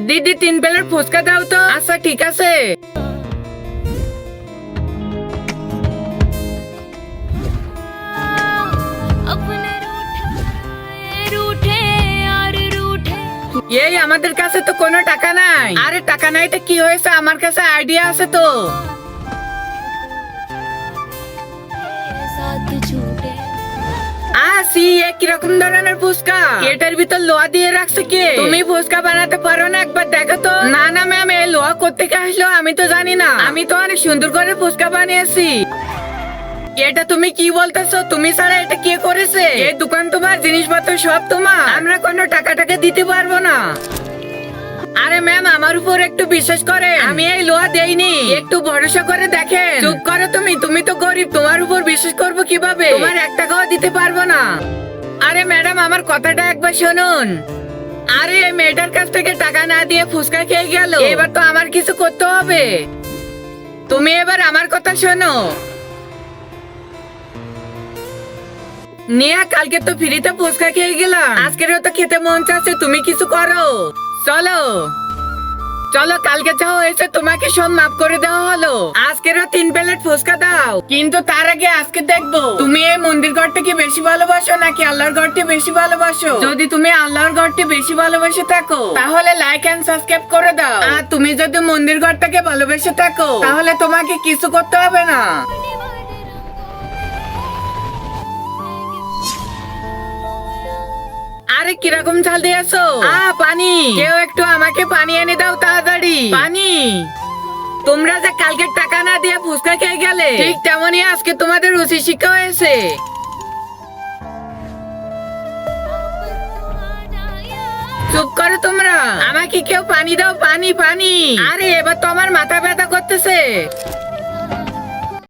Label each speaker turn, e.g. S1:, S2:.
S1: দিদি 3 প্লেট ফুচকা দাও তো। আচ্ছা ঠিক আছে। এই আমাদের কাছে তো কোনো টাকা নাই। আরে টাকা নাই তো কি হয়েছে, আমার কাছে আইডিয়া আছে তো। কিরকম ধরনের ফুচকা, এটার ভিতর লোহা দিয়ে রাখছে কে? তুমি ফুচকা বানাতে পারো না? একবার দেখো তো। না না ম্যাম, এই লোহা কোত্থেকে আসলো আমি তো জানি না। আমি তো অনেক সুন্দর করে ফুচকা বানিয়েছি। এটা তুমি কি বলতেছো? তুমি ছাড়া এটা কে করেছে? এই দোকান তোমার, জিনিসপত্র সব তোমার। আমরা কোনো টাকা দিতে পারবো না। আরে ম্যাম, আমার উপর একটু বিশ্বাস করে, আমি এই লোহা দেইনি, একটু ভরসা করে দেখেন। চুপ করো তুমি, তুমি তো গরিব, তোমার উপর বিশ্বাস করবো কিভাবে? তোমার 1 টাকাও দিতে পারবো না। আরে ম্যাডাম, আমার কথাটা একবার শুনুন। আরে এই মেয়েটার কাছ থেকে টাকা না দিয়ে ফুচকা খেয়ে গেল, এবার তো আমার কিছু করতে হবে। তুমি এবার আমার কথা শোনো। নিয়া, কালকে তো ফ্রিতে ফুচকা খেয়ে গেলাম, আজকেরও তো খেতে মন চাচ্ছে, তুমি কিছু করো। চলো চলো, কালকে যা হয়েছে তোমাকে সব মাফ করে দেওয়া হলো। আজকেরও 3 প্লেট ফুচকা দাও, কিন্তু তার আগে আজকে দেখবো তুমি এই মন্দির ঘরটাকে বেশি ভালোবাসো নাকি আল্লাহর ঘরটি বেশি ভালোবাসো। যদি তুমি আল্লাহর ঘরটি বেশি ভালোবেসে থাকো তাহলে লাইক এন্ড সাবস্ক্রাইব করে দাও। আর তুমি যদি মন্দির ঘরটাকে ভালোবেসে থাকো তাহলে তোমাকে কিছু করতে হবে না। আরে কিরকম ঝাল দিয়েছো? পানি, কেউ একটু আমাকে পানি এনে দাও তাড়াতাড়ি। পানি। তোমরা যে কালকে টাকা না দিয়ে ফুচকা খেয়ে গেলে, ঠিক তেমনই আজকে তোমাদের রুচি শিক্ষা হয়েছে। চুপ করো তোমরা, আমাকে কেউ পানি দাও, পানি পানি। আরে এবার তো আমার মাথা ব্যথা করতেছে।